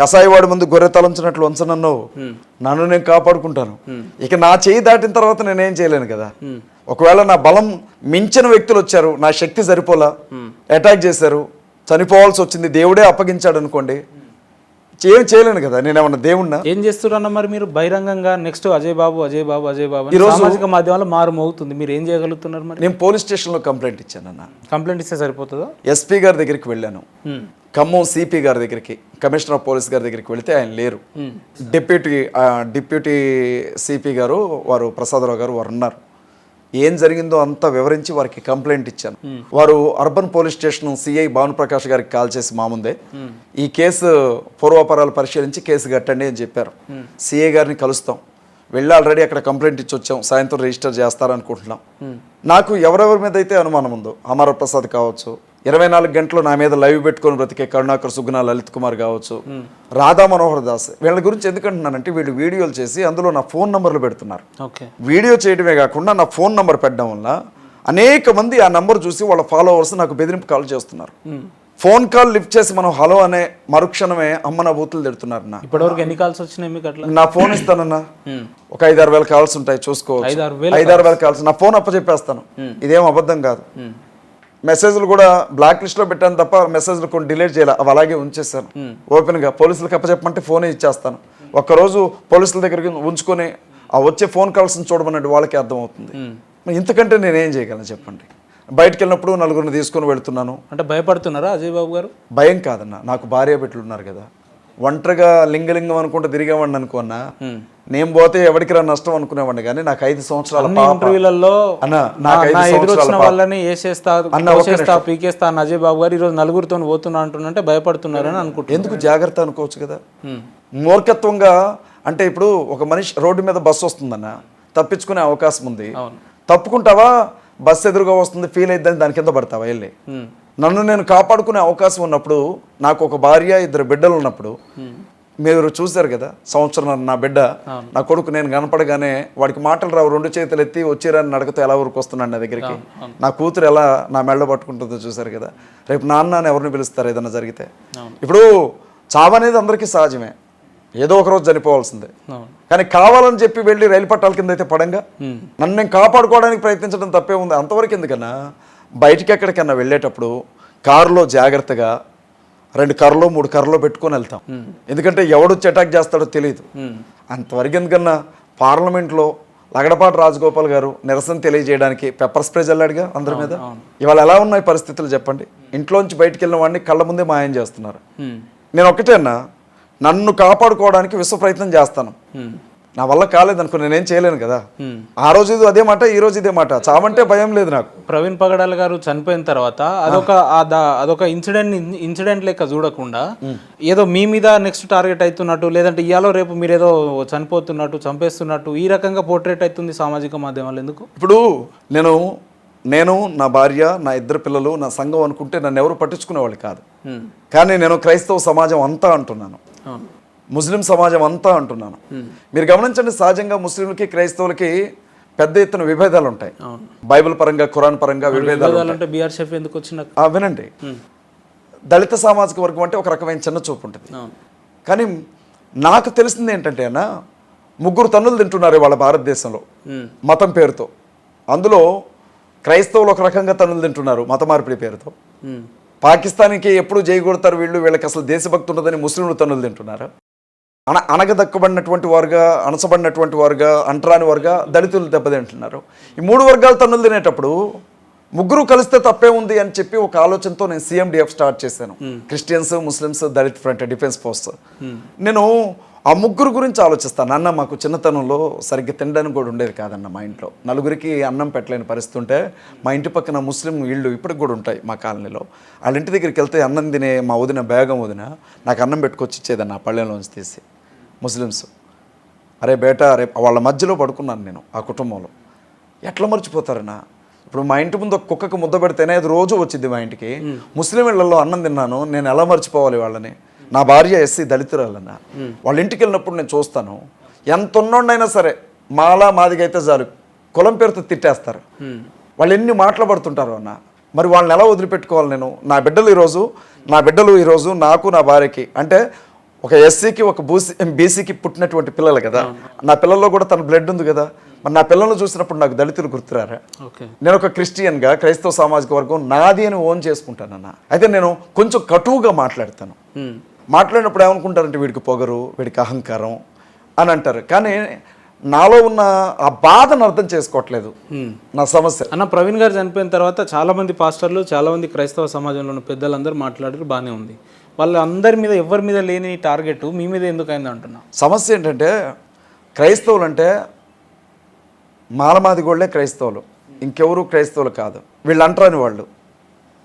కసాయివాడి ముందు గొర్రె తలంచినట్లు ఉంచనన్ను నన్ను నేను కాపాడుకుంటాను. ఇక నా చేయి దాటిన తర్వాత నేనేం చేయలేను కదా. ఒకవేళ నా బలం మించిన వ్యక్తులు వచ్చారు, నా శక్తి సరిపోలా, అటాక్ చేశారు, చనిపోవాల్సి వచ్చింది, దేవుడే అప్పగించాడు అనుకోండి, ఏం చేయలేను కదా. నేనేమన్నా దేవుణ్ణా? ఏం చేస్తున్నారన్న మరి మీరు బహిరంగంగా నెక్స్ట్ అజయ్ బాబు సామాజిక మాధ్యమాల్లో మారుమవుతుంది, మీరు ఏం చేయగలుగుతున్నారు? మరి నేను పోలీస్ స్టేషన్లో కంప్లైంట్ ఇచ్చానన్న. కంప్లైంట్ ఇస్తే సరిపోతుందా? ఎస్పీ గారి దగ్గరికి వెళ్ళాను, ఖమ్మం సిపి గారి దగ్గరికి, కమిషనర్ ఆఫ్ పోలీస్ గారి దగ్గరికి వెళితే ఆయన లేరు. డిప్యూటీ సిపి గారు వారు ప్రసాదరావు గారు వారు ఉన్నారు. ఏం జరిగిందో అంతా వివరించి వారికి కంప్లైంట్ ఇచ్చాను. వారు urban police station CI Bhanuprakash గారికి కాల్ చేసి మా ముందే ఈ కేసు పూర్వాపరాలు పరిశీలించి కేసు కట్టండి అని చెప్పారు. సిఐ గారిని కలుస్తాం, వెళ్ళి ఆల్రెడీ అక్కడ కంప్లైంట్ ఇచ్చి వచ్చాం, సాయంత్రం రిజిస్టర్ చేస్తారనుకుంటున్నాం. నాకు ఎవరెవరి మీద అయితే అనుమానం ఉందో, అమర ప్రసాద్ కావచ్చు, 24 గంటలు నా మీద లైవ్ పెట్టుకొని బ్రతికే కరుణాకర్ సుగుణ, లలిత్ కుమార్ కావచ్చు, రాధా మనోహర్ దాస్, వీళ్ళ గురించి ఎందుకంటున్నానంటే వీళ్ళు వీడియోలు చేసి అందులో నా ఫోన్ నంబర్లు పెడుతున్నారు. వీడియో చేయడమే కాకుండా నా ఫోన్ నంబర్ పెట్టడం వల్ల అనేక మంది ఆ నంబర్ చూసి వాళ్ళ ఫాలోవర్స్ నాకు బెదిరింపు కాల్ చేస్తున్నారు. ఫోన్ కాల్ లిఫ్ట్ చేసి మనం హలో అనే మరుక్షణమే అమ్మ నా బూతులు తిడుతున్నారు. ఇప్పటివరకు ఎన్ని కాల్స్ వచ్చినాయి మీకు? అట్లా నా ఫోన్ ఇస్తానన్నా, ఒక 5-6 వేల కాల్స్ ఉంటాయి, చూసుకోవచ్చు. 5-6 వేల కాల్స్ నా ఫోన్ అప్పచెప్పేస్తాను, ఇదేం అబద్ధం కాదు. మెసేజ్లు కూడా బ్లాక్ లిస్ట్లో పెట్టాను తప్ప మెసేజ్లు కొన్ని డిలీట్ చేయాలి, అవి అలాగే ఉంచేస్తాను. ఓపెన్గా పోలీసులకు అప్పచెప్పమంటే ఫోనే ఇచ్చేస్తాను. ఒక్కరోజు పోలీసుల దగ్గరికి ఉంచుకొని ఆ వచ్చే ఫోన్ కాల్స్ని చూడమన్నట్టు వాళ్ళకి అర్థమవుతుంది. ఇంతకంటే నేనేం చేయగలను చెప్పండి? బయటకు వెళ్ళినప్పుడు నలుగురిని తీసుకొని వెళుతున్నాను. అంటే భయపడుతున్నారా అజయ్ బాబు గారు? భయం కాదన్న, నాకు భార్య బిడ్డలు ఉన్నారు కదా. ఒంటరిగా లింగలింగం అనుకుంటే తిరిగేవాడిని అనుకున్నా, నేను పోతే ఎవరికి రా నష్టం అనుకునేవాడిని. కానీ నాకు 5 సంవత్సరాల పీకేస్తా అజయ్ బాబు గారు ఈరోజు నలుగురితో పోతున్నా అంటున్నంటే భయపడుతున్నారని అనుకుంటున్నాను. ఎందుకు జాగ్రత్త అనుకోవచ్చు కదా. మూర్ఖత్వంగా అంటే ఇప్పుడు ఒక మనిషి రోడ్డు మీద బస్సు వస్తుందన్న, తప్పించుకునే అవకాశం ఉంది, తప్పుకుంటావా? బస్సు ఎదురుగా వస్తుంది, ఫీల్ అయిద్దని దాని కింద పడతావా వెళ్ళి? నన్ను నేను కాపాడుకునే అవకాశం ఉన్నప్పుడు, నాకు ఒక భార్య 2 బిడ్డలు ఉన్నప్పుడు, మీరు చూశారు కదా, సంవత్సరం నా బిడ్డ, నా కొడుకు, నేను కనపడగానే వాడికి మాటలు రావు, 2 చేతులు ఎత్తి వచ్చిరాని నడకతో ఎలా ఊరికి వస్తున్నాడు నా దగ్గరికి. నా కూతురు ఎలా నా మెళ్ళ పట్టుకుంటుందో చూశారు కదా. రేపు నాన్న ఎవరిని పిలుస్తారు ఏదైనా జరిగితే? ఇప్పుడు చావు అనేది అందరికీ సహజమే, ఏదో ఒకరోజు చనిపోవాల్సిందే. కానీ కావాలని చెప్పి వెళ్ళి రైలు పట్టాల కింద అయితే పడంగా నన్ను నేను కాపాడుకోవడానికి ప్రయత్నించడం తప్పే ఉంది. అంతవరకు ఎందుకన్నా, బయటికి ఎక్కడికన్నా వెళ్ళేటప్పుడు కారులో జాగ్రత్తగా 2 కర్రలో 3 కర్రలో పెట్టుకొని వెళ్తాం, ఎందుకంటే ఎవడొచ్చి అటాక్ చేస్తాడో తెలియదు. అంతవరకు ఎందుకన్నా, పార్లమెంట్లో లగడపాటి రాజగోపాల్ గారు నిరసన తెలియజేయడానికి పెప్పర్ స్ప్రే చల్లాడుగా అందరి మీద. ఇవాళ ఎలా ఉన్నాయి పరిస్థితులు చెప్పండి? ఇంట్లోంచి బయటికి వెళ్ళిన వాడిని కళ్ళ ముందే మాయం చేస్తున్నారు. నేను ఒకటే అన్నా, నన్ను కాపాడుకోవడానికి విశ్వ ప్రయత్నం చేస్తాను. నా వల్ల కాలేదనుకో నేనేం చేయలేను కదా. ఆ రోజు అదే మాట, ఈ రోజు ఇదే మాట. చావంటే భయం లేదు నాకు. ప్రవీణ్ పగడాల గారు చనిపోయిన తర్వాత అదొక ఇన్సిడెంట్ లెక్క చూడకుండా ఏదో మీ మీద నెక్స్ట్ టార్గెట్ అవుతున్నట్టు, లేదంటే ఇయాలో రేపు మీరేదో చనిపోతున్నట్టు, చంపేస్తున్నట్టు ఈ రకంగా పోర్ట్రేట్ అవుతుంది సామాజిక మాధ్యమాలు. ఎందుకు? ఇప్పుడు నేను నా భార్య, నా 2 పిల్లలు, నా సంఘం అనుకుంటే నన్ను ఎవరు పట్టించుకునేవాళ్ళు కాదు. కానీ నేను క్రైస్తవ సమాజం అంతా అంటున్నాను, ముస్లిం సమాజం అంతా అంటున్నాను. మీరు గమనించండి, సహజంగా ముస్లింలకి క్రైస్తవులకి పెద్ద ఎత్తున విభేదాలు ఉంటాయి. బైబిల్ పరంగా, ఖురాన్ పరంగా విభేదాలు. వినండి, దళిత సామాజిక వర్గం అంటే ఒక రకమైన చిన్న చూపు ఉంటుంది. కానీ నాకు తెలిసింది ఏంటంటే అన్న, 3 తన్నులు తింటున్నారు వాళ్ళ భారతదేశంలో మతం పేరుతో. అందులో క్రైస్తవులు ఒక రకంగా తన్నులు తింటున్నారు మత మార్పిడి పేరుతో. పాకిస్తాన్కి ఎప్పుడు జైగొడతారు వీళ్ళు, వీళ్ళకి అసలు దేశభక్తి ఉండదని ముస్లింలు తన్నులు తింటున్నారు. అనగదక్కబడినటువంటి వారుగా, అణచబడినటువంటి వారుగా, అంటరాని వారుగా దళితులు దెబ్బతింటున్నారు. ఈ 3 వర్గాలు తన్నులు తినేటప్పుడు 3 కలిస్తే తప్పే ఉంది అని చెప్పి ఒక ఆలోచనతో నేను CMDF స్టార్ట్ చేశాను. Christians, Muslims, Dalit front, defence force. నేను ఆ 3 గురించి ఆలోచిస్తాను. అన్న మాకు చిన్నతనంలో సరిగ్గా తినడానికి కూడా ఉండేది కాదన్న. మా ఇంట్లో 4గురికి అన్నం పెట్టలేని పరిస్థితి ఉంటే, మా ఇంటి పక్కన ముస్లిం ఇళ్ళు ఇప్పటికి కూడా ఉంటాయి మా కాలనీలో. వాళ్ళ ఇంటి దగ్గరికి వెళ్తే అన్నం తినే మా వదిన, బేగం వదిన, నాకు అన్నం పెట్టుకొచ్చి ఇచ్చేదన్న ఆ పళ్ళెంలోంచి తీసి. ముస్లిమ్స్, అరే బేటా, రేపు వాళ్ళ మధ్యలో పడుకున్నాను నేను ఆ కుటుంబంలో. ఎట్లా మర్చిపోతారన్నా? ఇప్పుడు మా ఇంటి ముందు ఒక కుక్కకు ముద్ద పెడితేనే అది రోజు వచ్చింది మా ఇంటికి. ముస్లిం ఇళ్లలో అన్నం తిన్నాను, నేను ఎలా మర్చిపోవాలి వాళ్ళని? నా భార్య SC దళితురాలన్న. వాళ్ళ ఇంటికి వెళ్ళినప్పుడు నేను చూస్తాను, ఎంత ఉన్నోడైనా సరే మాదిగా అయితే చాలు కులం పేరుతో తిట్టేస్తారు. వాళ్ళు ఎన్ని మాట్లాడుతుంటారు అన్న. మరి వాళ్ళని ఎలా వదిలిపెట్టుకోవాలి నేను? నా బిడ్డలు ఈరోజు నాకు, నా భార్యకి అంటే ఒక ఎస్సీకి ఒక బీసీకి పుట్టినటువంటి పిల్లలు కదా, నా పిల్లల్లో కూడా తన బ్లడ్ ఉంది కదా, మరి నా పిల్లలను చూసినప్పుడు నాకు దళితులు గుర్తురారా? నేను ఒక క్రిస్టియన్గా క్రైస్తవ సామాజిక వర్గం నాది అని ఓన్ చేసుకుంటానన్న. అయితే నేను కొంచెం కటువుగా మాట్లాడతాను. మాట్లాడినప్పుడు ఏమనుకుంటారంటే వీడికి పొగరు, వీడికి అహంకారం అని అంటారు. కానీ నాలో ఉన్న ఆ బాధను అర్థం చేసుకోవట్లేదు. నా సమస్య అన్న ప్రవీణ్ గారు చనిపోయిన తర్వాత చాలా మంది పాస్టర్లు, చాలా మంది క్రైస్తవ సమాజంలో ఉన్న పెద్దలందరూ మాట్లాడారు, బాగానే ఉంది. వాళ్ళందరి మీద ఎవరి మీద లేని టార్గెట్ మీ మీద ఎందుకు అయింది అంటున్నా. సమస్య ఏంటంటే క్రైస్తవులు అంటే మాలమాదిగోళ్లే క్రైస్తవులు, ఇంకెవరు క్రైస్తవులు కాదు. వీళ్ళు అంటరాని వాళ్ళు,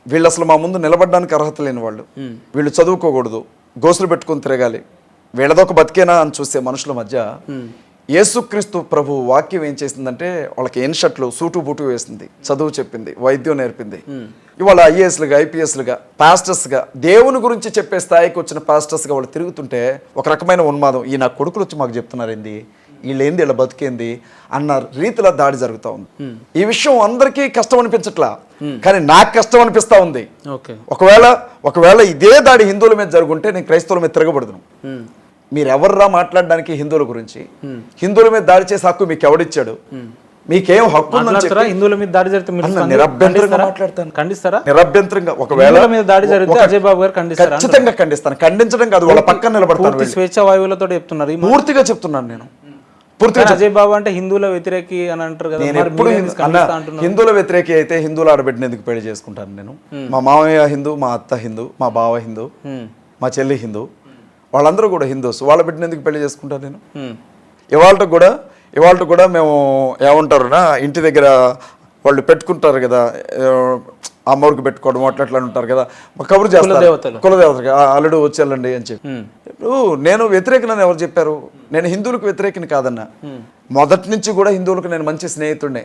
వీళ్ళు అసలు మా ముందు నిలబడడానికి అర్హత లేని వాళ్ళు. వీళ్ళు చదువుకోకూడదు, గోసులు పెట్టుకొని తిరగాలి, వీళ్ళదొక బతికేనా అని చూసే మనుషుల మధ్య యేసుక్రీస్తు ప్రభు వాక్యం ఏం చేసిందంటే వాళ్ళకి ఎన్ షర్ట్లు సూటు బూటు వేసింది, చదువు చెప్పింది, వైద్యం నేర్పింది. ఇవాళ ఐఏఎస్లుగా, ఐపీఎస్లుగా, పాస్టర్స్గా, దేవుని గురించి చెప్పే స్థాయికి వచ్చిన పాస్టర్స్గా వాళ్ళు తిరుగుతుంటే ఒక రకమైన ఉన్మాదం, ఈ నా కొడుకులు వచ్చి మాకు చెప్తున్నారు ఏంది, వీళ్ళేంది, వీళ్ళ బతికేంది అన్న రీతిలో దాడి జరుగుతూ ఉంది. ఈ విషయం అందరికీ కష్టం అనిపించట్లా, కానీ నాకు కష్టం అనిపిస్తూ ఉంది. ఒకవేళ ఇదే దాడి హిందువుల మీద జరుగుంటే నేను క్రైస్తవుల మీద తిరగబడదును. మీరెవర్రా మాట్లాడడానికి హిందువుల గురించి? హిందువుల మీద దాడి చేసే హక్కు మీకు ఎవడిచ్చాడు? మీకేం హక్కు? హిందువుల మీద దాడి జరిగితే నిరభ్యంతరంగా మాట్లాడతాను, ఖండిస్తారా? నిరభ్యంతరంగా. ఒకవేళ మీద దాడి జరిగితే అజయ్ బాబు గారు ఖండిస్తారా? ఖచ్చితంగా ఖండిస్తాను. ఖండించడం కాదు, వాళ్ళ పక్కన నిలబడతాను. స్వేచ్ఛ వాయువులతో చెప్తున్నారు, పూర్తిగా చెప్తున్నాను నేను. అజయ్ బాబు అంటే హిందువుల వ్యతిరేకి అని అంటారు కదా. హిందువుల వ్యతిరేకి అయితే హిందువుల ఆడబిడ్డని ఎందుకు పెళ్లి చేసుకుంటాను నేను? మా మామయ్య హిందూ, మా అత్త హిందూ, మా బావ హిందూ, మా చెల్లి హిందూ, వాళ్ళందరూ కూడా హిందూస్. వాళ్ళ బిడ్డని ఎందుకు పెళ్లి చేసుకుంటాను నేను? ఇవాళ కూడా మేము ఏమంటారునా, ఇంటి దగ్గర వాళ్ళు పెట్టుకుంటారు కదా, అమ్మవారికి పెట్టుకోవడం అట్లా ఉంటారు కదా, కబురు చేస్తారు కులదేవతకి, అల్లుడు వచ్చేళ్ళండి అని చెప్పి. ఇప్పుడు నేను వ్యతిరేకనని ఎవరు చెప్పారు? నేను హిందువులకు వ్యతిరేకని కాదన్నా. మొదటి నుంచి కూడా హిందువులకు నేను మంచి స్నేహితుడినే.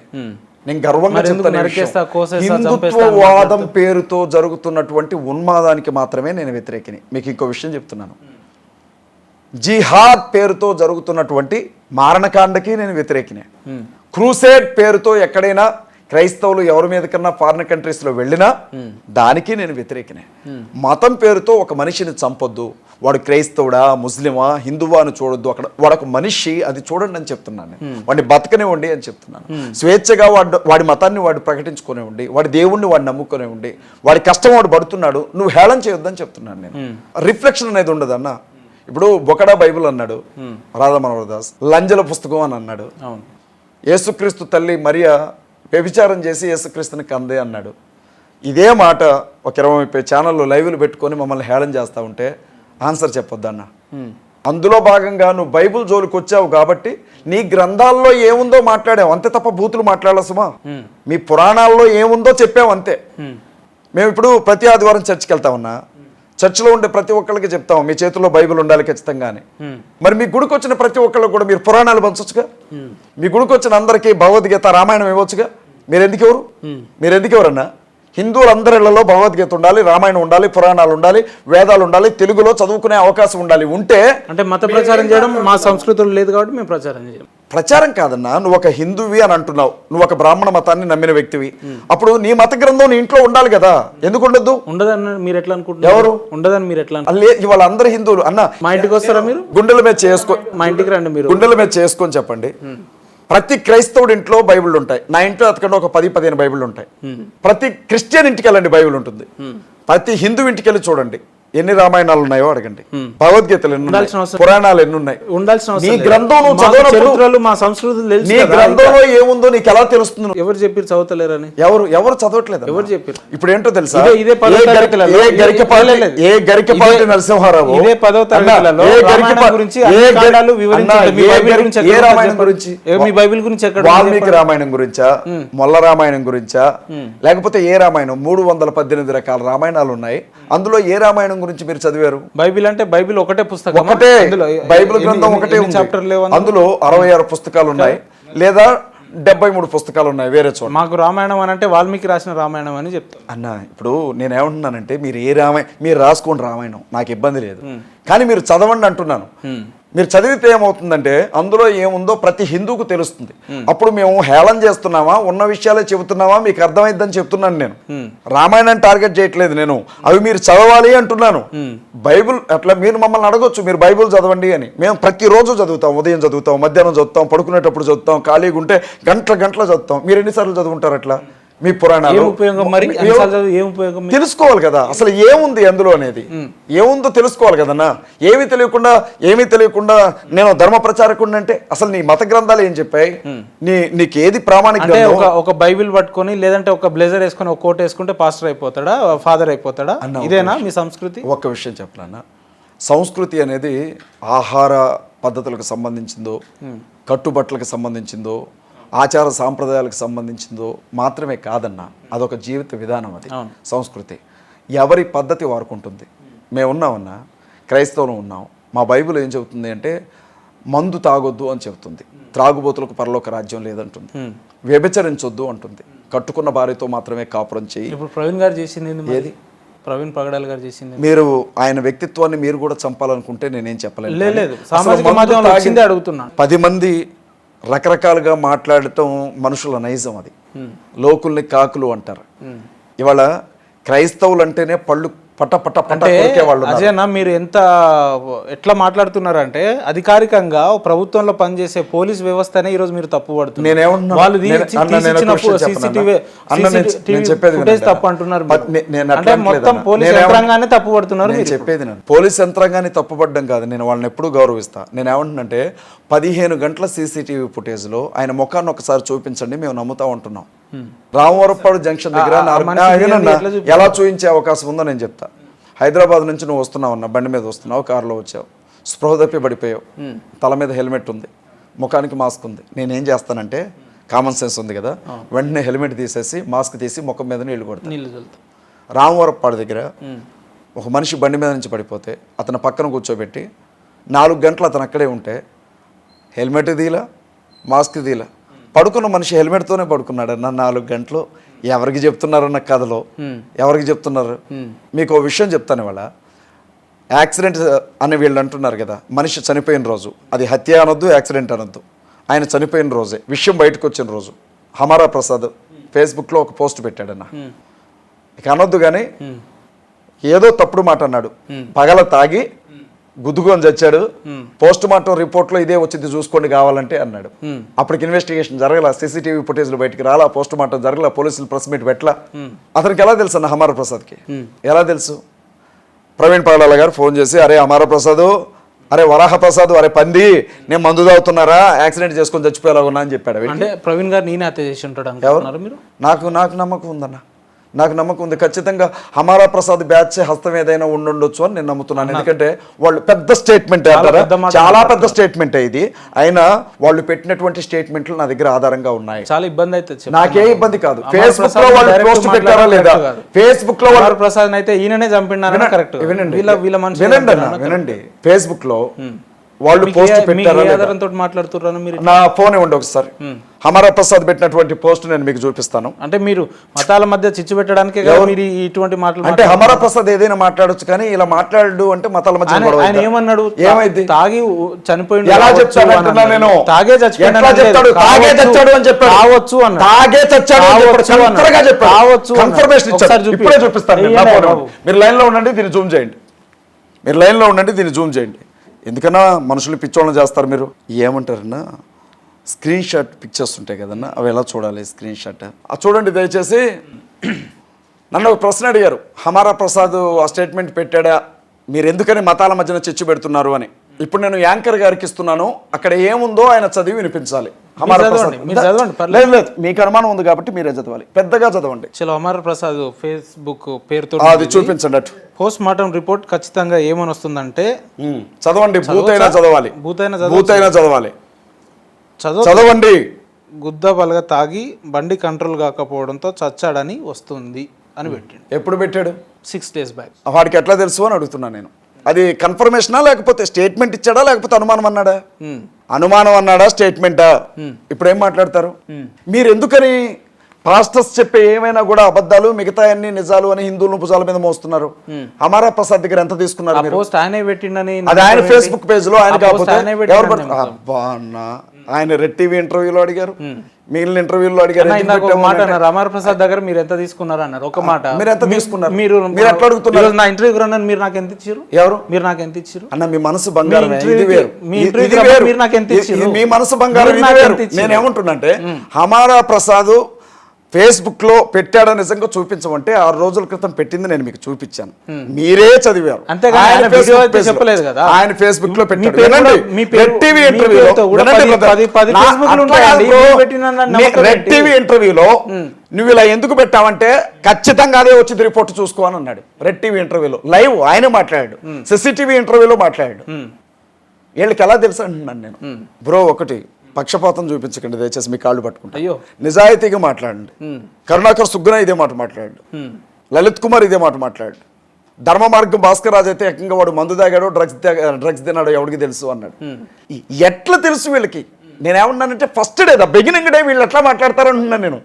నేను గర్వంగా చెప్తాను, హిందుత్వవాదం పేరుతో జరుగుతున్నటువంటి ఉన్మాదానికి మాత్రమే నేను వ్యతిరేకిని. మీకు ఇంకో విషయం చెప్తున్నాను, జిహాద్ పేరుతో జరుగుతున్నటువంటి మారణకాండకి నేను వ్యతిరేకినే. క్రూసేడ్ పేరుతో ఎక్కడైనా క్రైస్తవులు ఎవరి మీద కన్నా ఫారిన్ కంట్రీస్లో వెళ్ళినా దానికి నేను వ్యతిరేకినే. మతం పేరుతో ఒక మనిషిని చంపొద్దు, వాడు క్రైస్తవుడా, ముస్లిమా, హిందువా అని చూడొద్దు. అక్కడ వాడొక మనిషి, అది చూడండి అని చెప్తున్నాను. వాడిని బతకనివ్వండి అని చెప్తున్నాను. స్వేచ్ఛగా వాడి మతాన్ని వాడు ప్రకటించుకునేవ్వండి, వాడి దేవుణ్ణి వాడు నమ్ముకునేవ్వండి, వాడి కష్టం వాడు పడుతున్నాడు, నువ్వు హేళన చేయొద్దని చెప్తున్నాను నేను. రిఫ్లెక్షన్ అనేది ఉండదు అన్న. ఇప్పుడు బొకడా బైబిల్ అన్నాడు రాధా మనోహర్ దాస్, లంజల పుస్తకం అని అన్నాడు. యేసుక్రీస్తు తల్లి మరియా వ్యభిచారం చేసి యేసుక్రీస్తుని కందే అన్నాడు. ఇదే మాట ఒక 20-30 ఛానళ్ళు లైవ్లు పెట్టుకొని మమ్మల్ని హేళన చేస్తూ ఉంటే ఆన్సర్ చెప్పొద్దన్న. అందులో భాగంగా నువ్వు బైబిల్ జోలికి వచ్చావు కాబట్టి నీ గ్రంథాల్లో ఏముందో మాట్లాడావు అంతే తప్ప బూతులు మాట్లాడాల సుమా. మీ పురాణాల్లో ఏముందో చెప్పావు అంతే. మేము ఇప్పుడు ప్రతి ఆదివారం చర్చికి వెళ్తామన్నా, చర్చిలో ఉండే ప్రతి ఒక్కరికి చెప్తాం మీ చేతిలో బైబిల్ ఉండాలి ఖచ్చితంగానే. మరి మీ గుడికి వచ్చిన ప్రతి ఒక్కళ్ళకి కూడా మీరు పురాణాలు పంచొచ్చుగా. మీ గుడికి వచ్చిన అందరికీ భగవద్గీత, రామాయణం ఇవ్వచ్చుగా. మీరెందుకు ఎవరన్నా? హిందువులందరిలో భగవద్గీత ఉండాలి, రామాయణం ఉండాలి, పురాణాలు ఉండాలి, వేదాలు ఉండాలి, తెలుగులో చదువుకునే అవకాశం ఉండాలి. ఉంటే అంటే మత ప్రచారం చేయడం మా సంస్కృతులు లేదు కాబట్టి మేము ప్రచారం చేయం. ప్రచారం కాదన్నా, నువ్వు ఒక హిందువి అని అంటున్నావు, నువ్వు ఒక బ్రాహ్మణ మతాన్ని నమ్మిన వ్యక్తివి, అప్పుడు నీ మత గ్రంథం నీ ఇంట్లో ఉండాలి కదా. ఎందుకు ఉండదు? ఉండదని మీరు ఎట్లా అనుకుంటున్నారు? ఎవరు ఉండదని మీరు ఎట్లా? ఇవాళ అందరు హిందువులు అన్న మా ఇంటికి వస్తారా మీరు? గుండెల మీద చేసుకో, మా ఇంటికి రండి, మీరు గుండెల మీద చేసుకొని చెప్పండి. ప్రతి క్రైస్తవుడి ఇంట్లో బైబిల్ ఉంటాయి, నా ఇంట్లో అతకంటే ఒక 10-15 బైబిల్ ఉంటాయి. ప్రతి క్రిస్టియన్ ఇంటికి వెళ్ళండి, బైబిల్ ఉంటుంది. ప్రతి హిందూ ఇంటికి వెళ్ళి చూడండి ఎన్ని రామాయణాలు ఉన్నాయో అడగండి, భగవద్గీతలు ఎన్ని ఉన్నాయి, పురాణాలు ఎన్ని ఉన్నాయి. నీ గ్రంథం చరిత్రలు మా సంస్కృతులు తెలుసు, నీ గ్రంథంలో ఏముందో నీకు ఎలా తెలుస్తుంది? ఎవరు చెప్పారు చదవతలేరని? ఎవరు చదవట్లేదు. ఎవరు చెప్పారు? ఇప్పుడు ఏంటో తెలుసా, ఏ గరికపాటి నరసింహారావు ఇదే 10వ తరగతిలో రామాయణం గురించి ఏ రామాయణం గురించి, మీ బైబిల్ గురించి ఎక్కడ? వాల్మీకి రామాయణం గురించా, మొల్ల రామాయణం గురించా, లేకపోతే ఏ రామాయణం? 318 రకాల రామాయణాలు ఉన్నాయి. అందులో ఏ రామాయణం గురించి మీరు చదివారు? బైబిల్ అంటే బైబిల్ ఒకటే పుస్తకం, ఒకటే బైబిల్ గ్రంథం ఒకటే ఉంది. అందులో 66 పుస్తకాలు ఉన్నాయి, లేదా 73 పుస్తకాలు ఉన్నాయి వేరే చోట. మాకు రామాయణం అని అంటే వాల్మీకి రాసిన రామాయణం అని చెప్తాను అన్న. ఇప్పుడు నేనేమంటున్నానంటే మీరు రాసుకోండి రామాయణం, నాకు ఇబ్బంది లేదు, కానీ మీరు చదవండి అంటున్నాను. మీరు చదివితే ఏమవుతుందంటే అందులో ఏముందో ప్రతి హిందూకు తెలుస్తుంది. అప్పుడు మేము హేళన చేస్తున్నామా, ఉన్న విషయాలే చెబుతున్నామా, మీకు అర్థమైద్దని చెప్తున్నాను. నేను రామాయణాన్ని టార్గెట్ చేయట్లేదు, నేను అవి మీరు చదవాలి అంటున్నాను. బైబుల్ అట్లా మీరు మమ్మల్ని అడగొచ్చు, మీరు బైబుల్ చదవండి అని. మేము ప్రతిరోజు చదువుతాం, ఉదయం చదువుతాం, మధ్యాహ్నం చదువుతాం, పడుకునేటప్పుడు చదువుతాం, ఖాళీగా ఉంటే గంటలు చదువుతాం. మీరు ఎన్నిసార్లు చదువుకుంటారు అట్లా? మీ పురాణాలు తెలుసుకోవాలి కదా, అసలు ఏముంది అందులో అనేది, ఏముందో తెలుసుకోవాలి కదన్నా. ఏమీ తెలియకుండా నేను ధర్మ ప్రచారకుడిని అంటే అసలు నీ మత గ్రంథాలు ఏం చెప్పాయి? నీకేది ప్రామాణిక? ఒక బైబిల్ పట్టుకొని లేదంటే ఒక బ్లేజర్ వేసుకొని ఒక కోట్ వేసుకుంటే పాస్టర్ అయిపోతాడా, ఫాదర్ అయిపోతాడా? ఇదేనా మీ సంస్కృతి? ఒక్క విషయం చెప్పాలన్నా, సంస్కృతి అనేది ఆహార పద్ధతులకు సంబంధించిందో, కట్టుబట్టలకు సంబంధించిందో, ఆచార సాంప్రదాయాలకు సంబంధించిందో మాత్రమే కాదన్నా, అదొక జీవిత విధానం. అది సంస్కృతి. ఎవరి పద్ధతి వారుకుంటుంది. మేము ఉన్నామన్నా, క్రైస్తవులు ఉన్నాం. మా బైబిల్ ఏం చెబుతుంది అంటే మందు తాగొద్దు అని చెబుతుంది, త్రాగుబోతులకు పరలోక రాజ్యం లేదంటుంది, వ్యభిచరించొద్దు అంటుంది, కట్టుకున్న భార్యతో మాత్రమే కాపురం చేయి. ఇప్పుడు ప్రవీణ్ గారు చేసింది ఏది? ప్రవీణ్ పగడాల్ గారు చేసింది. మీరు ఆయన వ్యక్తిత్వాన్ని మీరు కూడా చంపాలనుకుంటే నేనేం చెప్పలేను. లేదు, సామాజిక మాధ్యమంలో వచ్చిందే అడుగుతున్నాను. 10 మంది రకరకాలుగా మాట్లాడటం మనుషుల నైజం. అది లోకుల్ని కాకులు అంటారు. ఇవాళ క్రైస్తవులు అంటేనే పళ్ళు పట్ట వాళ్ళు. అజయనా, మీరు ఎట్లా మాట్లాడుతున్నారంటే అధికారికంగా ప్రభుత్వంలో పనిచేసే పోలీస్ వ్యవస్థనే ఈరోజు మీరు తప్పు పడుతున్నారు. తప్పు అంటున్నారు. మొత్తం పోలీస్ యంత్రాంగాన్ని తప్పు పడుతున్నారు. చెప్పేది నేను పోలీస్ యంత్రాంగాన్ని తప్పుపడ్డం కాదు, నేను వాళ్ళని ఎప్పుడూ గౌరవిస్తా. నేను ఏమంటున్నంటే 15 గంటల CCTV ఫుటేజ్ లో ఆయన ముఖాన్ని ఒకసారి చూపించండి, మేము నమ్ముతా ఉంటున్నాం. రామవరపాడు జంక్షన్ దగ్గర ఎలా చూపించే అవకాశం ఉందో నేను చెప్తా. హైదరాబాద్ నుంచి నువ్వు వస్తున్నావు అన్న, బండి మీద వస్తున్నావు, కారులో వచ్చావు, స్పృహ తప్పి పడిపోయావు, తల మీద హెల్మెట్ ఉంది, ముఖానికి మాస్క్ ఉంది. నేనేం చేస్తానంటే, కామన్ సెన్స్ ఉంది కదా, వెంటనే హెల్మెట్ తీసేసి మాస్క్ తీసి ముఖం మీద నీళ్లు కొడతాను. రామవరపాడు దగ్గర ఒక మనిషి బండి మీద నుంచి పడిపోతే అతను పక్కన కూర్చోబెట్టి 4 గంటలు అతను అక్కడే ఉంటే హెల్మెట్ తీలా, మాస్క్ తీలా, పడుకున్న మనిషి హెల్మెట్తోనే పడుకున్నాడు అన్న 4 గంటలు. ఎవరికి చెప్తున్నారన్న కథలో ఎవరికి చెప్తున్నారు? మీకు ఒక విషయం చెప్తాను. ఇవాళ యాక్సిడెంట్ అని వీళ్ళు అంటున్నారు కదా, మనిషి చనిపోయిన రోజు అది హత్య అనొద్దు, యాక్సిడెంట్ అనొద్దు, ఆయన చనిపోయిన రోజే విషయం బయటకు వచ్చిన రోజు హమారా ప్రసాద్ ఫేస్బుక్లో ఒక పోస్ట్ పెట్టాడన్న. ఇక అనొద్దు కానీ ఏదో తప్పుడు మాట అన్నాడు, పగల తాగి గుద్దుకొని చచ్చాడు, పోస్ట్ మార్టం రిపోర్ట్ లో ఇదే వచ్చింది చూసుకోండి కావాలంటే అన్నాడు. అప్పటికి ఇన్వెస్టిగేషన్ జరగల, CCTV ఫుటేజ్లు బయటికి రాలా, పోస్ట్ మార్టం జరగల, పోలీసులు ప్రెస్ మీట్ పెట్టలా. అతనికి ఎలా తెలుసు అన్న హమారా ప్రసాద్కి? ఎలా తెలుసు? ప్రవీణ్ పగడాల గారు ఫోన్ చేసి, అరే హమారా ప్రసాద్, అరే వరాహ ప్రసాద్, అరే పంది, నేను మందు తాగుతున్నారా, యాక్సిడెంట్ చేసుకొని చచ్చిపోయేలా ఉన్నా అని చెప్పాడు. అంటే ప్రవీణ్ గారు నేనే హత్య చేసి ఉంటాడు మీరు? నాకు నమ్మకం ఉందన్న, నాకు నమ్మకం ఉంది. ఖచ్చితంగా హమారా ప్రసాద్ బ్యాచ్ హస్తం ఏదైనా ఉండొచ్చు అని నేను నమ్ముతున్నాను. ఎందుకంటే వాళ్ళు పెద్ద స్టేట్మెంట్, చాలా పెద్ద స్టేట్మెంట్ ఇది. అయినా వాళ్ళు పెట్టినటువంటి స్టేట్మెంట్లు నా దగ్గర ఆధారంగా ఉన్నాయి. చాలా ఇబ్బంది అయితే నాకే ఇబ్బంది కాదు. ఫేస్బుక్ లో వాళ్ళు పోస్ట్ పెట్టారా లేదా? ఫేస్బుక్ లో వాళ్ళు ప్రసాద్ అయితే ఈయననే చంపినారని కరెక్ట్. వినండి, ఫేస్బుక్ లో వాళ్ళు పోస్ట్ పెట్టారా లేదా మాట్లాడుతున్నారు మీరు? నా ఫోన్ ఇవ్వండి ఒకసారి. హమారా ప్రసాద్ పెట్టినటువంటి పోస్ట్ నేను మీకు చూపిస్తాను. అంటే మీరు మతాల మధ్య చిచ్చు పెట్టడానికి ఇటువంటి మాటలు అంటే హమారా ప్రసాద్ ఏదైనా మాట్లాడొచ్చు, కానీ ఇలా మాట్లాడు అంటే మతాల మధ్య ఆయన ఏమన్నాడు? ఏమైంది? తాగి చనిపోయింది. ఎలా చెప్తాను అంటున్నా నేను? తాగే చచ్చిపోయాడు, తాగే చచ్చాడు అని చెప్పాడు. కావచ్చు అన్న, తాగే చచ్చాడు కావచ్చు, కన్ఫర్మేషన్ ఇచ్చాడు. ఇప్పుడే చూపిస్తాను. మీరు లైన్ లో ఉండండి, దీన్ని జూమ్ చేయండి. ఎందుకన్నా మనుషులు పిచ్చోళ్ళని చేస్తారు మీరు. ఏమంటారన్నా, స్క్రీన్ షాట్ పిక్చర్స్ ఉంటాయి కదన్నా, అవి ఎలా చూడాలి? స్క్రీన్ షాట్ చూడండి దయచేసి. నన్ను ఒక ప్రశ్న అడిగారు, హమారా ప్రసాద్ ఆ స్టేట్మెంట్ పెట్టాడా, మీరు ఎందుకని మతాల మధ్యన చిచ్చు పెడుతున్నారు అని. ఇప్పుడు నేను యాంకర్ గారికి ఇస్తున్నాను, అక్కడ ఏముందో ఆయన చదివి వినిపించాలి. హమారా ప్రసాద్ లేదు, మీకు అనుమానం ఉంది కాబట్టి మీరే చదవాలి, పెద్దగా చదవండి. చలో, హమారా ప్రసాద్ ఫేస్బుక్ పేరుతో అది చూపించండి. అటు పోస్ట్ మార్టం రిపోర్ట్ ఖచ్చితంగా ఏమని వస్తుందంటే చదవండి, భూతైనా చదవాలి, చదవండి. గుద్ద బలగా తాగి బండి కంట్రోల్ కాకపోవడంతో చచ్చాడని వస్తుంది అని పెట్టాడు. ఎప్పుడు పెట్టాడు? 6 days బ్యాక్. వాడికి ఎట్లా తెలుసు అని అడుగుతున్నాను నేను. అది కన్ఫర్మేషనా లేకపోతే స్టేట్మెంట్ ఇచ్చాడా లేకపోతే అనుమానం అన్నాడా? అనుమానం అన్నాడా, స్టేట్మెంటా? ఇప్పుడు ఏం మాట్లాడతారు మీరు? ఎందుకని పాస్టర్స్ చెప్పే ఏమైనా కూడా అబద్ధాలు, మిగతా అన్ని నిజాలు అని హిందువులను భుజాల మీద మోస్తున్నారు. అమరా ప్రసాద్ దగ్గర ఎంత తీసుకున్నారు మీరు? పోస్ట్ ఆయనే పెట్టిండని అది ఆయన ఫేస్బుక్ పేజ్ లో ఆయన కాకపోతే ఆయనే ఎవరు పెట్టిండని అబ్బా అన్న, ఆయన రెడ్ టీవీ ఇంటర్వ్యూలో అడిగారు, మిగిలిన ఇంటర్వ్యూలో అడిగారు. ఇందాక ఒక మాట అన్నారు, అమర్ ప్రసాద్ దగ్గర మీరు ఎంత తీసుకున్నారు అన్నారు. ఒక మాట మీరు ఎంత తీసుకున్నారు? మీరు ఎట్లా అడుగుతున్నారు? ఈరోజు నా ఇంటర్వ్యూకి రన్నాను, మీరు నాకు ఎంత ఇచ్చారు? ఎవరు? మీరు నాకు ఎంత ఇచ్చారు? అన్న మీ మనసు బంగారం, మీ ఇది వేరు. మీ ఇది ఇంటర్వ్యూకి వేరు. రమ్మని మీరు నాకు ఎంత ఇచ్చారు? మీ మనసు బంగారం, మీరు ఇది నాకు వేరు. ఎంత ఇచ్చారు? నేనేమంటున్నంటే హమారా ప్రసాద్ ఫేస్బుక్ లో పెట్టాడో నిజంగా చూపించమంటే 6 రోజుల క్రితం పెట్టింది నేను మీకు చూపించాను, మీరే చదివారు. అంతేగాని ఆయన వీడియో అయితే చెప్పలేదు కదా. ఆయన ఫేస్బుక్ లో పెట్టాడు. మీ వినండి, రెడ్ టీవీ ఇంటర్వ్యూలో రెడ్ టీవీ ఇంటర్వ్యూలో నువ్వు ఇలా ఎందుకు పెట్టావంటే ఖచ్చితంగా అదే వచ్చింది రిపోర్ట్ చూసుకో అని అన్నాడు. రెడ్ టీవీ ఇంటర్వ్యూలో లైవ్ ఆయన మాట్లాడాడు, సిసిటీవీ ఇంటర్వ్యూలో మాట్లాడాడు. వీళ్ళకి ఎలా తెలుసు అంటున్నాను నేను. బ్రో ఒకటి, పక్షపాతం చూపించకండి దయచేసి, మీ కాళ్ళు పట్టుకుంటా. అయ్యో, నిజాయితీగా మాట్లాడండి. కరుణాకర్ సుగ్గున ఇదే మాట మాట్లాడాడు, లలిత్ కుమార్ ఇదే మాట మాట్లాడాడు, ధర్మ మార్గం భాస్కర్ రాజు అయితే ఏకంగా వాడు మందు తాగాడో డ్రగ్స్ తిన్నాడో ఎవరికి తెలుసు అన్నాడు. ఎట్లా తెలుసు వీళ్ళకి? నేనేమన్నానంటే ఫస్ట్ డే బిగినింగ్ డే వీళ్ళు ఎట్లా మాట్లాడతారంటున్నాను నేను.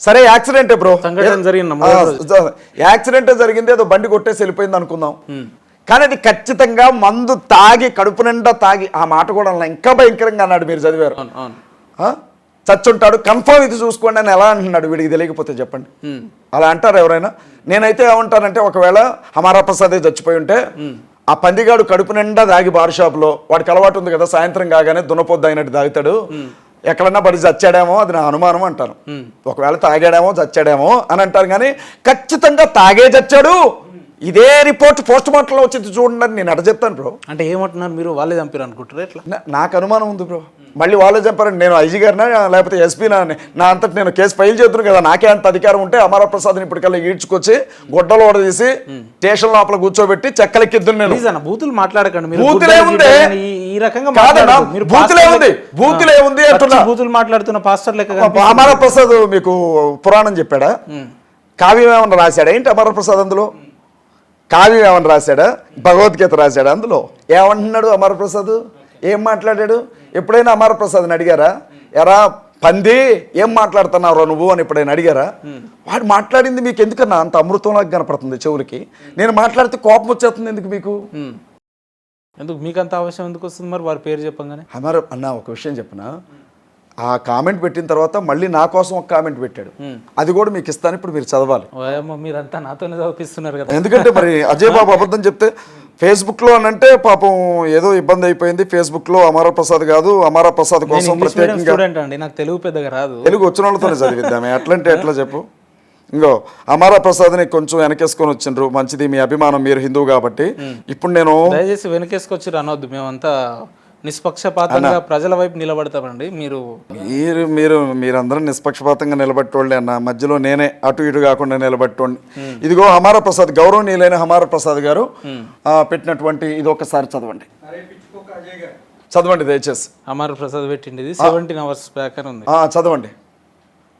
సరే యాక్సిడెంటే బ్రో, యాక్సిడెంటే జరిగింది, ఏదో బండి కొట్టేసి వెళ్ళిపోయింది అనుకుందాం. కానీ అది ఖచ్చితంగా మందు తాగి కడుపు నిండా తాగి, ఆ మాట కూడా ఇంకా భయంకరంగా అన్నాడు, మీరు చదివారు. చచ్చుంటాడు కన్ఫర్మ్, ఇది చూసుకోండి అని ఎలా అంటున్నాడు. వీడికి తెలియకపోతే చెప్పండి, అలా అంటారు ఎవరైనా? నేనైతే ఏమంటానంటే, ఒకవేళ హమారా ప్రసాదే చచ్చిపోయి ఉంటే ఆ పందిగాడు కడుపు నిండా తాగి బార్ షాప్ లో, వాడికి అలవాటు ఉంది కదా సాయంత్రం కాగానే దున్నపోద్దు అయినట్టు తాగుతాడు, ఎక్కడన్నా పడి చచ్చాడేమో అది నా అనుమానం అంటాను. ఒకవేళ తాగాడేమో చచ్చాడేమో అని అంటారు, కానీ ఖచ్చితంగా తాగే చచ్చాడు ఇదే రిపోర్ట్ పోస్ట్ మార్టంలో వచ్చింది చూడండి అని నేను అట చెప్తాను బ్రో. అంటే ఏమంటున్నారు మీరు? వాళ్ళే చంపారు అనుకుంటారు ఎట్లా? నాకు అనుమానం ఉంది బ్రో, మళ్ళీ వాళ్ళే చంపారండి. నేను ఐజీ గారినా లేకపోతే ఎస్పీనా, నా అంతటి నేను కేసు ఫైల్ చేద్దును కదా, నాకే అంత అధికారం ఉంటే అమరా ప్రసాద్ని ఇప్పటికల్లా ఈడ్చుకొచ్చి గొడ్డలు ఓడదీసి స్టేషన్ లోపల కూర్చోబెట్టి చెక్కలెక్కిద్దును నేను. బూతులు మాట్లాడకండి, బూతులే ఉంది ఈ రకంగా బూతులే ఉంది, బూతులే ఉంది అంటున్నా. బూతులు మాట్లాడుతున్న పాస్టర్ లెక్క అమరా ప్రసాద్ మీకు పురాణం చెప్పాడా? కావ్యం ఏమన్నా రాశాడా ఏంటి అమరా ప్రసాద్? అందులో కావ్యం ఏమన్నా రాశాడా? భగవద్గీత రాశాడా? అందులో ఏమంటున్నాడు అమర ప్రసాద్? ఏం మాట్లాడాడు? ఎప్పుడైనా అమర ప్రసాద్ని అడిగారా, ఎరా పంది ఏం మాట్లాడుతున్నారో నువ్వు అని ఎప్పుడైనా అడిగారా? వాడు మాట్లాడింది మీకు ఎందుకన్నా అంత అమృతంలాగా కనపడుతుంది చెవులకి? నేను మాట్లాడితే కోపం వచ్చేస్తుంది ఎందుకు మీకు? ఎందుకు మీకు అంత అవసరం ఎందుకు వస్తుంది మరి వారి పేరు చెప్పంగానే? అమర అన్న ఒక విషయం చెప్పనా, ఆ కామెంట్ పెట్టిన తర్వాత మళ్ళీ నా కోసం ఒక కామెంట్ పెట్టాడు, అది కూడా మీకు ఇస్తాను, ఇప్పుడు మీరు చదవాలి. మీరంతా నాతోనే చదివిస్తున్నారు కదా. ఎందుకంటే మరి అజయ్ బాబు అబద్ధం చెప్తే ఫేస్బుక్ లో అని అంటే పాపం ఏదో ఇబ్బంది అయిపోయింది. ఫేస్బుక్ లో అమరా ప్రసాద్ కాదు, అమరా ప్రసాద్ కోసం ప్రత్యేకంగా అండి, నాకు తెలుగు పెద్దగా రాదు, తెలుగు వచ్చిన వాళ్ళతోనే చదివిద్దామే. అట్లంటే ఎట్లా చెప్పు? ఇంకో అమరా ప్రసాద్ని కొంచెం వెనకేసుకొని వచ్చిండ్రు, మంచిది మీ అభిమానం, మీరు హిందువు కాబట్టి. ఇప్పుడు నేను దయచేసి వెనకేసుకొచ్చి అనవద్దు, మేమంతా నిష్పక్షపాతంగా ప్రజల వైపు నిలబడతామండి. మీరందరూ నిష్పక్షపాతంగా నిలబెట్టోళ్ళే అన్న, మధ్యలో నేనే అటు ఇటు కాకుండా నిలబెట్టోండి. ఇదిగో హమారా ప్రసాద్, గౌరవనీయులైన హమారా ప్రసాద్ గారు పెట్టినటువంటి ఇది ఒకసారి చదవండి, చదవండి దయచేసి. హమారా ప్రసాద్ పెట్టింది 17 hours బ్యాక్ అని ఉంది, చదవండి,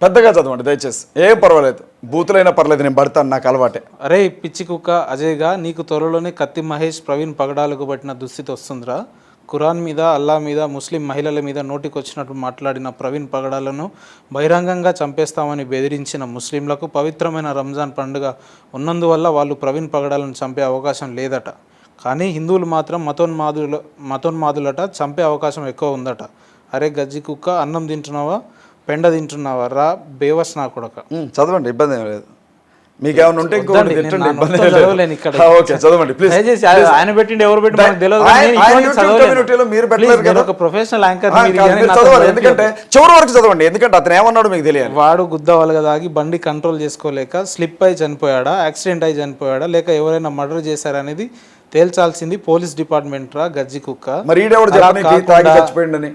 పెద్దగా చదవండి దయచేసి, ఏం పర్వాలేదు, బూతులైనా పర్లేదు, నేను పడతాను, నాకు అలవాటే. అరే పిచ్చి కుక్క అజయ్గా, నీకు త్వరలోనే కత్తి మహేష్ ప్రవీణ్ పగడాలకు పట్టిన దుస్థితి వస్తుందిరా. ఖురాన్ మీద, అల్లా మీద, ముస్లిం మహిళల మీద నోటికొచ్చినట్టు మాట్లాడిన ప్రవీణ్ పగడాలను బహిరంగంగా చంపేస్తామని బెదిరించిన ముస్లింలకు పవిత్రమైన రంజాన్ పండుగ ఉన్నందువల్ల వాళ్ళు ప్రవీణ్ పగడాలను చంపే అవకాశం లేదట. కానీ హిందువులు మాత్రం మతోన్మాదులట చంపే అవకాశం ఎక్కువ ఉందట. అరే గజ్జి కుక్క, అన్నం తింటున్నావా పెండ తింటున్నావా రా బేవస్ నా కొడక. చదవండి, ఇబ్బంది ఏం లేదు. మీకు ఏమైనా ఉంటే ఇంకొకటి తిట్టండి, ఇబ్బంది ఓకే చదవండి ప్లీజ్. ఆయన పెట్టిండి ఎవరు పెట్టి మనకు తెలియదు, మీరు పెట్టలేరు కదా, ఒక ప్రొఫెషనల్ యాంకర్ చదవాలి, ఎందుకంటే చివరి వరకు చదవండి, ఎందుకంటే అతను ఏమన్నాడు మీకు తెలియాలి. వాడు గుద్దవలగా దాగి బండి కంట్రోల్ చేసుకోలేక స్లిప్ అయి చనిపోయాడా, యాక్సిడెంట్ అయి చనిపోయాడా, లేక ఎవరైనా మర్డర్ చేశారనేది తేల్చాల్సింది పోలీస్ డిపార్ట్మెంట్ రా గజ్జి కుక్క. మరి చచ్చిపోయిందని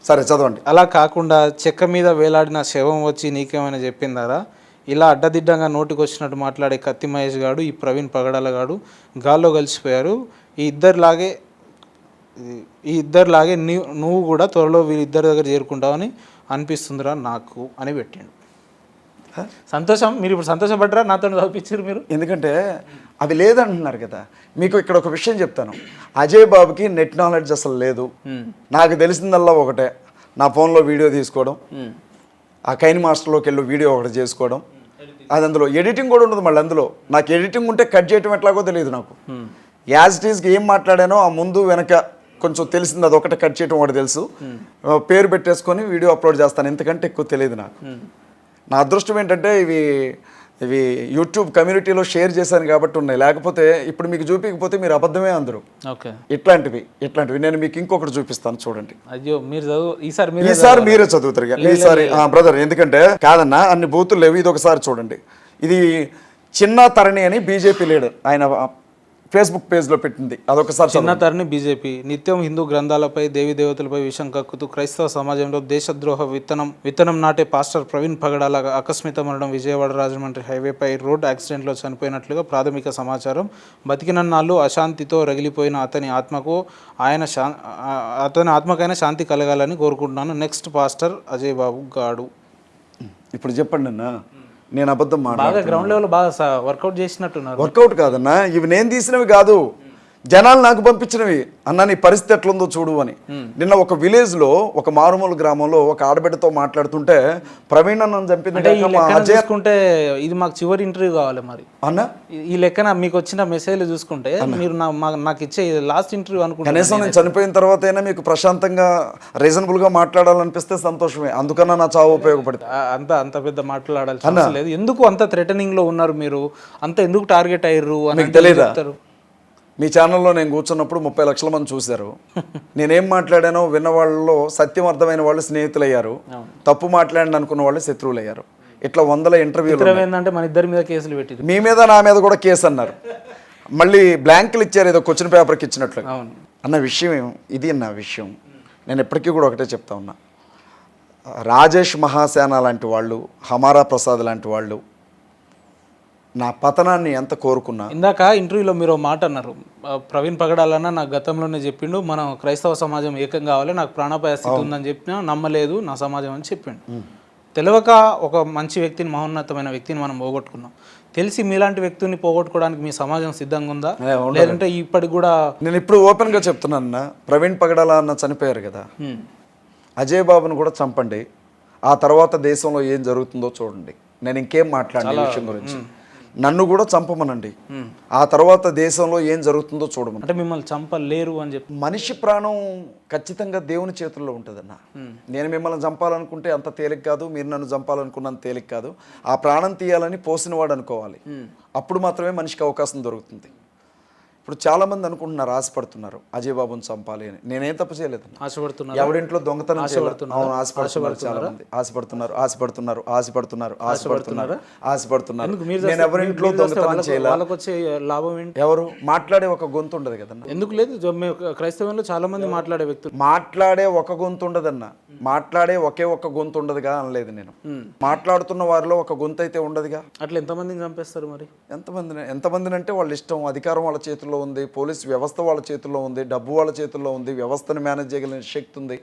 సరే చదవండి. అలా కాకుండా చెక్క మీద వేలాడిన శవం వచ్చి నీకేమైనా చెప్పిందారా? ఇలా అడ్డదిడ్డంగా నోటికి వచ్చినట్టు మాట్లాడే కత్తి మహేష్ గాడు, ఈ ప్రవీణ్ పగడాల గాడు గాల్లో కలిసిపోయారు. ఈ ఇద్దరిలాగే నువ్వు కూడా త్వరలో వీళ్ళిద్దరి దగ్గర చేరుకుంటావని అనిపిస్తుందిరా నాకు అని పెట్టిండు. సంతోషం, మీరు ఇప్పుడు సంతోషపడ్డరా నాతో చదివించారు మీరు? ఎందుకంటే అవి లేదంటున్నారు కదా. మీకు ఇక్కడ ఒక విషయం చెప్తాను, అజయ్ బాబుకి నెట్ నాలెడ్జ్ అసలు లేదు. నాకు తెలిసిందల్లా ఒకటే, నా ఫోన్లో వీడియో తీసుకోవడం, ఆ కైన్ మాస్టర్లోకి వెళ్ళి వీడియో ఒకటి చేసుకోవడం, అది అందులో ఎడిటింగ్ కూడా ఉండదు. మళ్ళీ అందులో నాకు ఎడిటింగ్ ఉంటే కట్ చేయటం ఎట్లాగో తెలియదు నాకు. యాజ్ ఇట్ ఈస్కి ఏం మాట్లాడానో ఆ ముందు వెనక కొంచెం తెలిసింది, అది ఒకటి కట్ చేయటం ఒకటి తెలుసు. పేరు పెట్టేసుకొని వీడియో అప్లోడ్ చేస్తాను, ఎందుకంటే ఎక్కువ తెలియదు నాకు. నా అదృష్టం ఏంటంటే ఇవి యూట్యూబ్ కమ్యూనిటీలో షేర్ చేశాను కాబట్టి ఉన్నాయి, లేకపోతే ఇప్పుడు మీకు చూపించకపోతే మీరు అబద్ధమే అందరూ. ఓకే, ఇట్లాంటివి నేను మీకు ఇంకొకటి చూపిస్తాను చూడండి. అయ్యో మీరు చదువు, ఈసారి మీరే చదువుతారు ఈసారి బ్రదర్, ఎందుకంటే కాదన్నా అన్ని బూతులు లేవు. ఇది ఒకసారి చూడండి. ఇది చిన్న తరణి అని బీజేపీ లీడర్ ఆయన ఫేస్బుక్ పేజ్లో పెట్టింది, అదొకసారి. చిన్న తరణి బీజేపీ నిత్యం హిందూ గ్రంథాలపై దేవీ దేవతలపై విషం కక్కుతూ క్రైస్తవ సమాజంలో దేశద్రోహ విత్తనం నాటే పాస్టర్ ప్రవీణ్ పగడాల ఆకస్మిక మరణం. విజయవాడ రాజమండ్రి హైవేపై రోడ్ యాక్సిడెంట్లో చనిపోయినట్లుగా ప్రాథమిక సమాచారం. బతికినన్నాళ్ళు అశాంతితో రగిలిపోయిన అతని ఆత్మకైనా శాంతి కలగాలని కోరుకుంటున్నాను. నెక్స్ట్ పాస్టర్ అజయ్ బాబు గాడు. ఇప్పుడు చెప్పండి అన్న, నేను అబద్ధం బాగా గ్రౌండ్ లెవెల్ బాగా వర్కౌట్ చేసినట్టున్నారు. వర్కౌట్ కాదన్నా, ఇవి నేను తీసినవి కాదు, జనాలు నాకు పంపించినవి. అన్న నీ పరిస్థితి ఎట్లుందో చూడు అని. నిన్న ఒక విలేజ్లో, ఒక మారుమూల గ్రామంలో ఒక ఆడబిడ్డతో మాట్లాడుతుంటే ప్రవీణ్ అన్నను చూసుకుంటే ఇది మాకు చివరి ఇంటర్వ్యూ కావాలి మరి అన్న. ఈ లెక్కన మీకు వచ్చిన మెసేజ్లు చూసుకుంటే మీరు నాకు ఇచ్చే లాస్ట్ ఇంటర్వ్యూ అనుకుంటా. కనీసం నేను చనిపోయిన తర్వాత అయినా మీకు ప్రశాంతంగా రీజనబుల్గా మాట్లాడాలనిపిస్తే సంతోషమే, అందుకన్నా నా చావు ఉపయోగపడుతుంది. అంత పెద్ద మాట్లాడాల్సిన లేదు. ఎందుకు అంత థ్రెటనింగ్ లో ఉన్నారు మీరు? అంత ఎందుకు టార్గెట్ అయ్యారు అని తెలియదా? మీ ఛానల్లో నేను కూర్చున్నప్పుడు 30 లక్షల మంది చూశారు. నేనేం మాట్లాడానో విన్న వాళ్ళలో సత్యం అర్థమైన వాళ్ళు స్నేహితులయ్యారు, తప్పు మాట్లాడిన అనుకున్న వాళ్ళు శత్రువులు అయ్యారు. ఇట్లా 100 ఇంటర్వ్యూలు. ఏంటంటే మన ఇద్దరి మీద కేసులు పెట్టి, మీ మీద నా మీద కూడా కేసు అన్నారు. మళ్ళీ బ్లాంకులు ఇచ్చారు, ఏదో క్వశ్చన్ పేపర్కి ఇచ్చినట్లు. అన్న విషయం ఇది. నా విషయం నేను ఎప్పటికీ కూడా ఒకటే చెప్తా ఉన్నా. రాజేష్ మహాసేన లాంటి వాళ్ళు, హమారా ప్రసాద్ లాంటి వాళ్ళు నా పతనాన్ని ఎంత కోరుకున్నా. ఇందాక ఇంటర్వ్యూలో మీరు మాట అన్నారు, ప్రవీణ్ పగడాలన్న నాకు గతంలోనే చెప్పిండు మనం క్రైస్తవ సమాజం ఏకం కావాలి, నాకు ప్రాణాపాయ స్థితి ఉందని చెప్పినా నమ్మలేదు నా సమాజం అని చెప్పిండు. తెలియక ఒక మంచి వ్యక్తిని, మహోన్నతమైన వ్యక్తిని మనం పోగొట్టుకున్నాం. తెలిసి మీలాంటి వ్యక్తిని పోగొట్టుకోవడానికి మీ సమాజం సిద్ధంగా ఉందా, లేదంటే ఇప్పటికి కూడా? నేను ఇప్పుడు ఓపెన్గా చెప్తున్నాను, ప్రవీణ్ పగడాల అన్న చనిపోయారు కదా, అజయ్ బాబును కూడా చంపండి, ఆ తర్వాత దేశంలో ఏం జరుగుతుందో చూడండి. నేను ఇంకేం మాట్లాడిన విషయం గురించి. నన్ను కూడా చంపమనండి, ఆ తర్వాత దేశంలో ఏం జరుగుతుందో చూడమని. అంటే మిమ్మల్ని చంపలేరు అని చెప్పి. మనిషి ప్రాణం ఖచ్చితంగా దేవుని చేతుల్లో ఉంటుందన్న. నేను మిమ్మల్ని చంపాలనుకుంటే అంత తేలిక కాదు, మీరు నన్ను చంపాలనుకున్నంత తేలిక కాదు. ఆ ప్రాణం తీయాలని పోసినవాడు అనుకోవాలి, అప్పుడు మాత్రమే మనిషికి అవకాశం దొరుకుతుంది. ఇప్పుడు చాలా మంది అనుకుంటున్నారు, ఆశపడుతున్నారు అజయ్ బాబుని చంపాలి అని. నేనేం తప్పు చేయలేదు. ఆశపడుతున్నారు, ఎవరింట్లో దొంగతనం ఆశపడుతున్నారు, చాలా మంది ఆశపడుతున్నారు. నేను ఎవరింట్లో దొంగతనం చేయాలి. ఎవరు మాట్లాడే ఒక గొంతు ఉండదు కదన్న. ఎందుకు లేదు? క్రైస్తవంలో చాలా మంది మాట్లాడే వ్యక్తులు. మాట్లాడే ఒక గొంతు ఉండదన్న, మాట్లాడే ఒకే ఒక్క గొంతు ఉండదుగా అనలేదు నేను. మాట్లాడుతున్న వారిలో ఒక గొంతు అయితే ఉండదుగా. అట్లా ఎంతమందిని చంపేస్తారు మరి? ఎంతమందిని అంటే వాళ్ళ ఇష్టం. అధికారం వాళ్ళ చేతుల్లో ఉంది, పోలీస్ వ్యవస్థ వాళ్ళ చేతుల్లో ఉంది, డబ్బు వాళ్ళ చేతుల్లో ఉంది, వ్యవస్థను మేనేజ్ చేయగలిగిన శక్తి ఉంది.